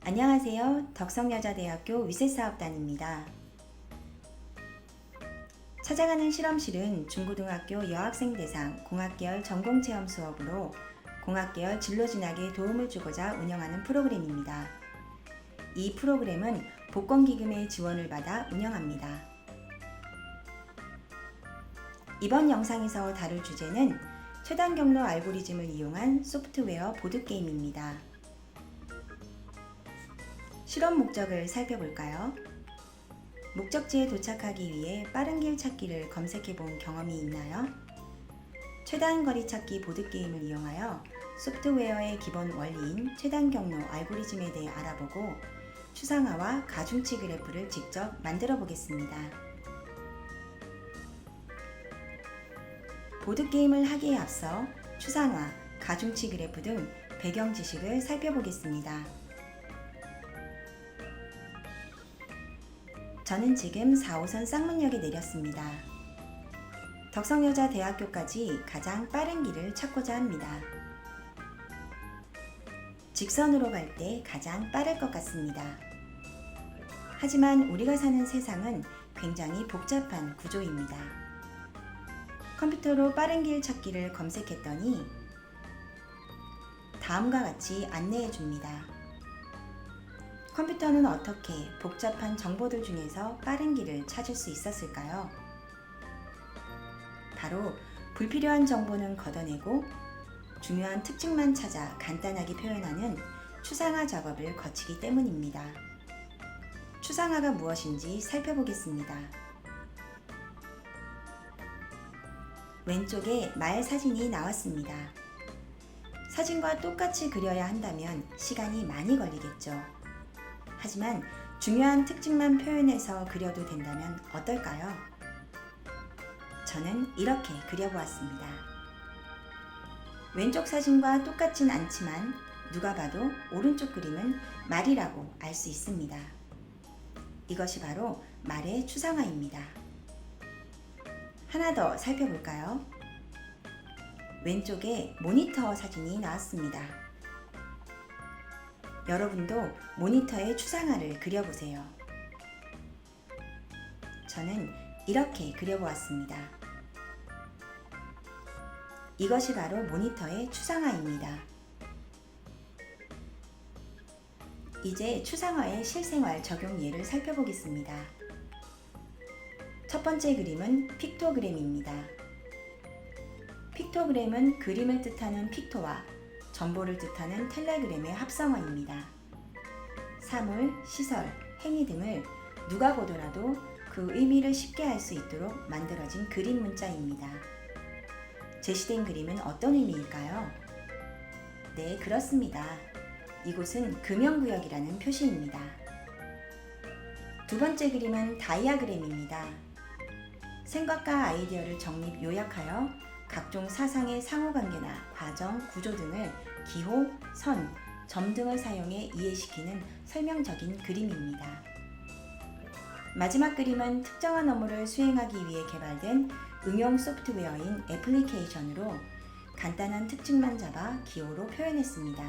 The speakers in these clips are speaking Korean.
안녕하세요. 덕성여자대학교 위세사업단입니다. 찾아가는 실험실은 중고등학교 여학생 대상 공학계열 전공체험 수업으로 공학계열 진로 진학에 도움을 주고자 운영하는 프로그램입니다. 이 프로그램은 복권기금의 지원을 받아 운영합니다. 이번 영상에서 다룰 주제는 최단 경로 알고리즘을 이용한 소프트웨어 보드게임입니다. 실험 목적을 살펴볼까요? 목적지에 도착하기 위해 빠른 길 찾기를 검색해 본 경험이 있나요? 최단 거리 찾기 보드게임을 이용하여 소프트웨어의 기본 원리인 최단 경로 알고리즘에 대해 알아보고 추상화와 가중치 그래프를 직접 만들어 보겠습니다. 보드게임을 하기에 앞서 추상화, 가중치 그래프 등 배경 지식을 살펴보겠습니다. 저는 지금 4호선 쌍문역에 내렸습니다. 덕성여자대학교까지 가장 빠른 길을 찾고자 합니다. 직선으로 갈 때 가장 빠를 것 같습니다. 하지만 우리가 사는 세상은 굉장히 복잡한 구조입니다. 컴퓨터로 빠른 길 찾기를 검색했더니 다음과 같이 안내해 줍니다. 컴퓨터는 어떻게 복잡한 정보들 중에서 빠른 길을 찾을 수 있었을까요? 바로 불필요한 정보는 걷어내고 중요한 특징만 찾아 간단하게 표현하는 추상화 작업을 거치기 때문입니다. 추상화가 무엇인지 살펴보겠습니다. 왼쪽에 말 사진이 나왔습니다. 사진과 똑같이 그려야 한다면 시간이 많이 걸리겠죠. 하지만 중요한 특징만 표현해서 그려도 된다면 어떨까요? 저는 이렇게 그려보았습니다. 왼쪽 사진과 똑같진 않지만 누가 봐도 오른쪽 그림은 말이라고 알 수 있습니다. 이것이 바로 말의 추상화입니다. 하나 더 살펴볼까요? 왼쪽에 모니터 사진이 나왔습니다. 여러분도 모니터의 추상화를 그려보세요. 저는 이렇게 그려보았습니다. 이것이 바로 모니터의 추상화입니다. 이제 추상화의 실생활 적용 예를 살펴보겠습니다. 첫 번째 그림은 픽토그램입니다. 픽토그램은 그림을 뜻하는 픽토와 정보를 뜻하는 텔레그램의 합성어입니다. 사물, 시설, 행위 등을 누가 보더라도 그 의미를 쉽게 알 수 있도록 만들어진 그림 문자입니다. 제시된 그림은 어떤 의미일까요? 네, 그렇습니다. 이곳은 금연구역이라는 표시입니다. 두 번째 그림은 다이아그램입니다. 생각과 아이디어를 정립 요약하여 각종 사상의 상호관계나 과정, 구조 등을 기호, 선, 점 등을 사용해 이해시키는 설명적인 그림입니다. 마지막 그림은 특정한 업무를 수행하기 위해 개발된 응용 소프트웨어인 애플리케이션으로 간단한 특징만 잡아 기호로 표현했습니다.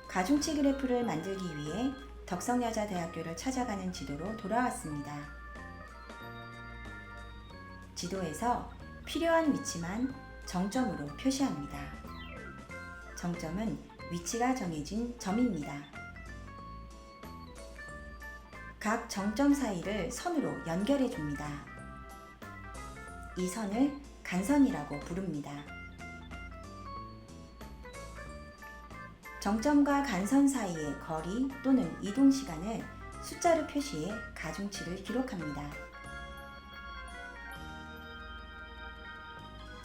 가중치 그래프를 만들기 위해 덕성여자대학교를 찾아가는 지도로 돌아왔습니다. 지도에서 필요한 위치만 정점으로 표시합니다. 정점은 위치가 정해진 점입니다. 각 정점 사이를 선으로 연결해 줍니다. 이 선을 간선이라고 부릅니다. 정점과 간선 사이의 거리 또는 이동 시간을 숫자로 표시해 가중치를 기록합니다.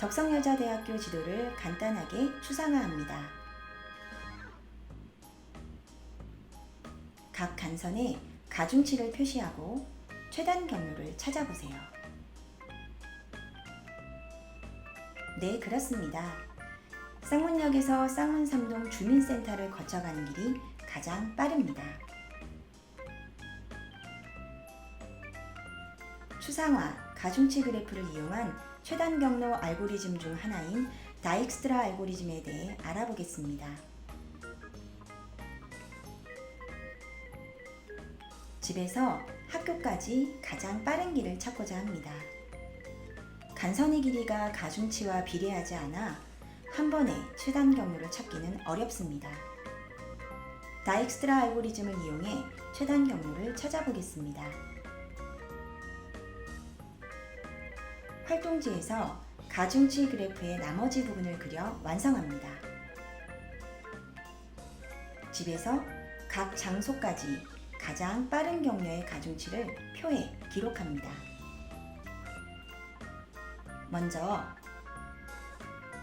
덕성여자대학교 지도를 간단하게 추상화합니다. 각 간선에 가중치를 표시하고 최단 경로를 찾아보세요. 네, 그렇습니다. 쌍문역에서 쌍문삼동 주민센터를 거쳐가는 길이 가장 빠릅니다. 추상화, 가중치 그래프를 이용한 최단 경로 알고리즘 중 하나인 다익스트라 알고리즘에 대해 알아보겠습니다. 집에서 학교까지 가장 빠른 길을 찾고자 합니다. 간선의 길이가 가중치와 비례하지 않아 한 번에 최단 경로를 찾기는 어렵습니다. 다익스트라 알고리즘을 이용해 최단 경로를 찾아보겠습니다. 활동지에서 가중치 그래프의 나머지 부분을 그려 완성합니다. 집에서 각 장소까지 가장 빠른 경로의 가중치를 표에 기록합니다. 먼저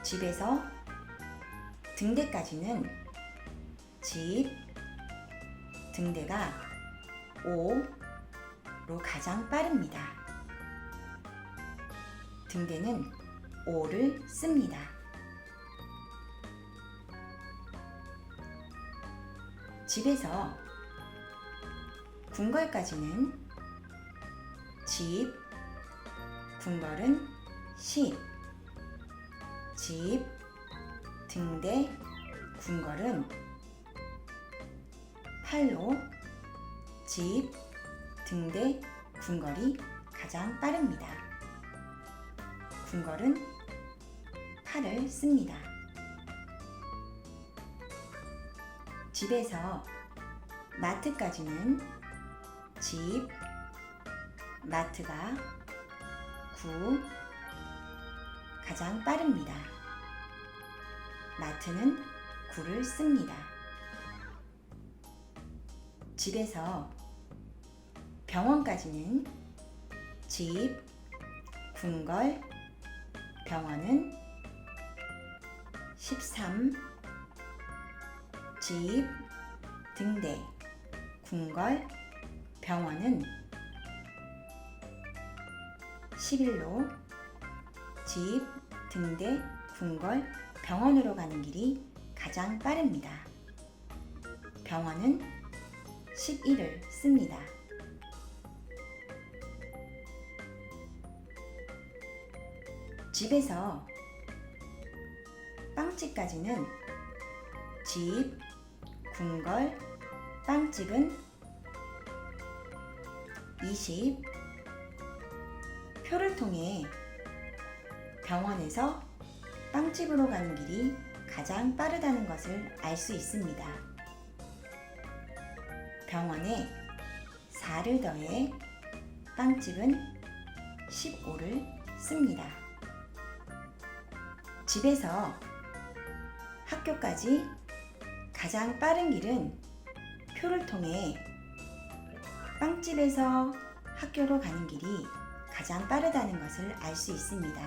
집에서 등대까지는 집, 등대가 5로 가장 빠릅니다. 등대는 5를 씁니다. 집에서 궁궐까지는 집, 궁궐은 10, 집, 등대, 궁궐은 8로 집, 등대, 궁궐이 가장 빠릅니다. 궁궐은 8을 씁니다. 집에서 마트까지는 집, 마트가 9, 가장 빠릅니다. 마트는 9를 씁니다. 집에서 병원까지는 집, 궁궐, 병원은 13, 집, 등대, 궁궐, 병원은 11로 집, 등대, 궁궐, 병원으로 가는 길이 가장 빠릅니다. 병원은 11을 씁니다. 집에서 빵집까지는 집, 궁궐, 빵집은 20, 표를 통해 병원에서 빵집으로 가는 길이 가장 빠르다는 것을 알 수 있습니다. 병원에 4를 더해 빵집은 15를 씁니다. 집에서 학교까지 가장 빠른 길은 표를 통해 빵집에서 학교로 가는 길이 가장 빠르다는 것을 알 수 있습니다.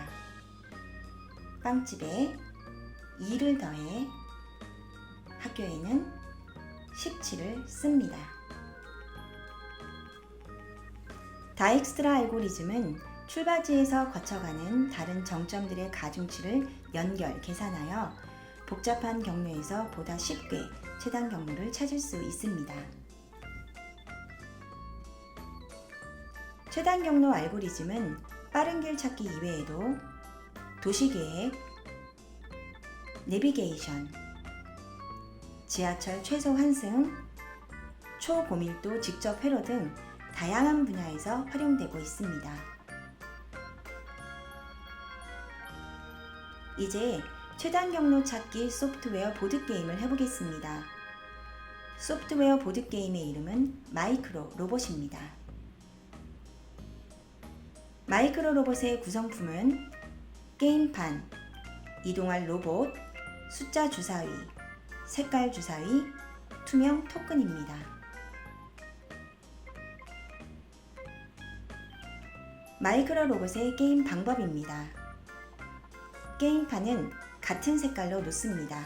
빵집에 2를 더해 학교에는 17을 씁니다. 다익스트라 알고리즘은 출발지에서 거쳐가는 다른 정점들의 가중치를 연결, 계산하여 복잡한 경로에서 보다 쉽게 최단 경로를 찾을 수 있습니다. 최단 경로 알고리즘은 빠른 길 찾기 이외에도 도시계획, 내비게이션, 지하철 최소 환승, 초고밀도 직접 회로 등 다양한 분야에서 활용되고 있습니다. 이제 최단 경로 찾기 소프트웨어 보드게임을 해보겠습니다. 소프트웨어 보드게임의 이름은 마이크로 로봇입니다. 마이크로 로봇의 구성품은 게임판, 이동할 로봇, 숫자 주사위, 색깔 주사위, 투명 토큰입니다. 마이크로 로봇의 게임 방법입니다. 게임판은 같은 색깔로 놓습니다.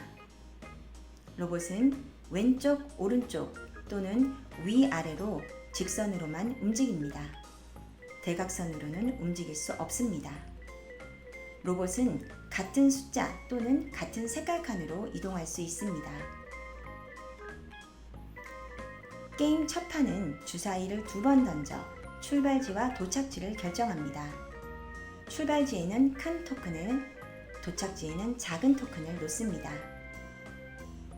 로봇은 왼쪽, 오른쪽 또는 위아래로 직선으로만 움직입니다. 대각선으로는 움직일 수 없습니다. 로봇은 같은 숫자 또는 같은 색깔 칸으로 이동할 수 있습니다. 게임 첫 판은 주사위를 2번 던져 출발지와 도착지를 결정합니다. 출발지에는 큰 토큰을, 도착지에는 작은 토큰을 놓습니다.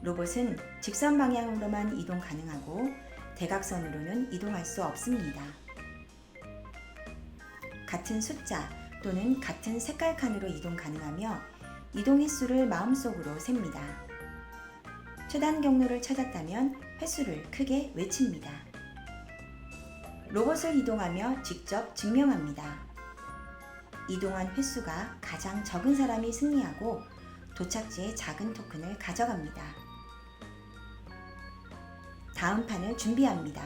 로봇은 직선 방향으로만 이동 가능하고 대각선으로는 이동할 수 없습니다. 같은 숫자 또는 같은 색깔 칸으로 이동 가능하며 이동 횟수를 마음속으로 셉니다. 최단 경로를 찾았다면 횟수를 크게 외칩니다. 로봇을 이동하며 직접 증명합니다. 이동한 횟수가 가장 적은 사람이 승리하고 도착지에 작은 토큰을 가져갑니다. 다음 판을 준비합니다.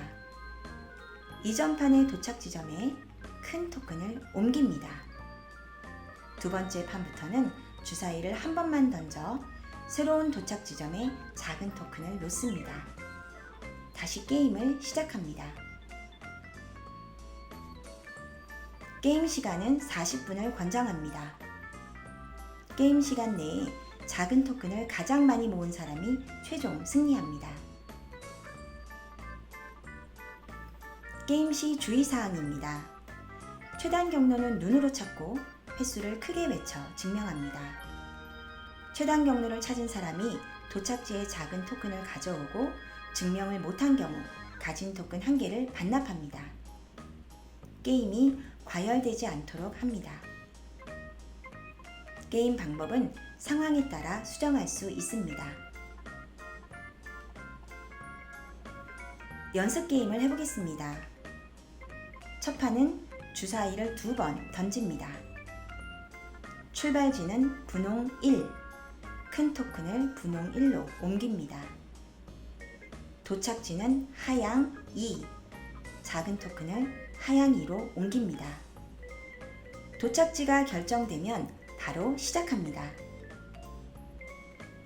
이전 판의 도착 지점에 큰 토큰을 옮깁니다. 두 번째 판부터는 주사위를 한 번만 던져 새로운 도착 지점에 작은 토큰을 놓습니다. 다시 게임을 시작합니다. 게임 시간은 40분을 권장합니다. 게임 시간 내에 작은 토큰을 가장 많이 모은 사람이 최종 승리합니다. 게임 시 주의사항입니다. 최단 경로는 눈으로 찾고 횟수를 크게 외쳐 증명합니다. 최단 경로를 찾은 사람이 도착지에 작은 토큰을 가져오고 증명을 못한 경우 가진 토큰 1개를 반납합니다. 게임이 과열되지 않도록 합니다. 게임 방법은 상황에 따라 수정할 수 있습니다. 연습 게임을 해보겠습니다. 첫 판은 주사위를 2번 던집니다. 출발지는 분홍 1, 큰 토큰을 분홍 1로 옮깁니다. 도착지는 하양 2, 작은 토큰을 하양 2로 옮깁니다. 도착지가 결정되면 바로 시작합니다.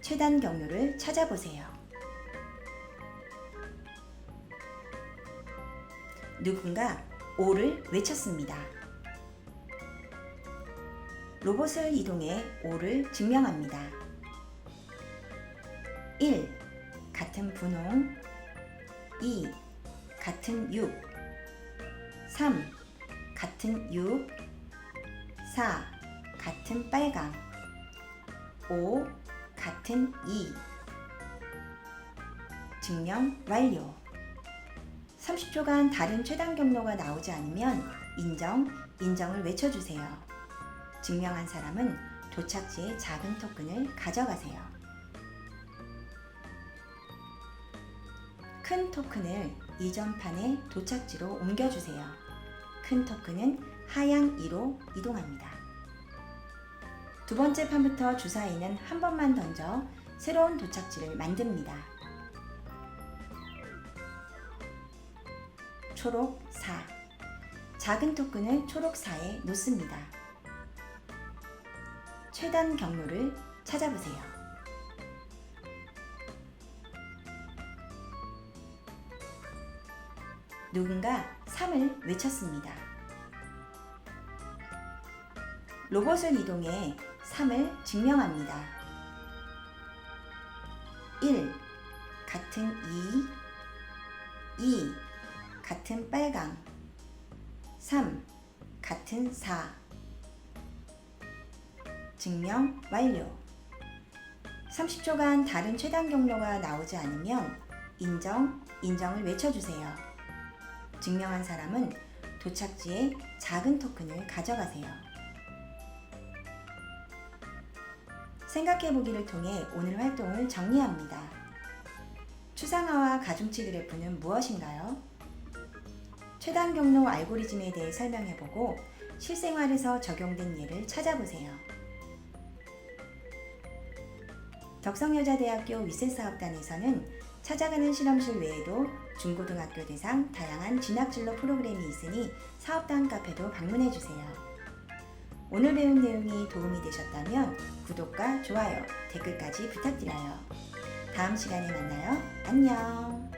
최단 경로를 찾아보세요. 누군가 5를 외쳤습니다. 로봇을 이동해 5를 증명합니다. 1. 같은 분홍 2. 같은 6 3. 같은 6 4. 같은 빨강 5. 같은 2 증명 완료. 30초간 다른 최단 경로가 나오지 않으면 인정을 외쳐주세요. 증명한 사람은 도착지에 작은 토큰을 가져가세요. 큰 토큰을 이전 판의 도착지로 옮겨주세요. 큰 토큰은 하양 2로 이동합니다. 두 번째 판부터 주사위는 한 번만 던져 새로운 도착지를 만듭니다. 초록 4. 작은 토큰을 초록 4에 놓습니다. 최단 경로를 찾아보세요. 누군가 3을 외쳤습니다. 로봇을 이동해 3을 증명합니다. 1. 같은 2 같은 빨강 3. 같은 4 증명 완료. 30초간 다른 최단 경로가 나오지 않으면 인정을 외쳐주세요. 증명한 사람은 도착지에 작은 토큰을 가져가세요. 생각해보기를 통해 오늘 활동을 정리합니다. 추상화와 가중치 그래프는 무엇인가요? 최단 경로 알고리즘에 대해 설명해보고 실생활에서 적용된 예를 찾아보세요. 덕성여자대학교 위세사업단에서는 찾아가는 실험실 외에도 중고등학교 대상 다양한 진학진로 프로그램이 있으니 사업단 카페도 방문해주세요. 오늘 배운 내용이 도움이 되셨다면 구독과 좋아요, 댓글까지 부탁드려요. 다음 시간에 만나요. 안녕.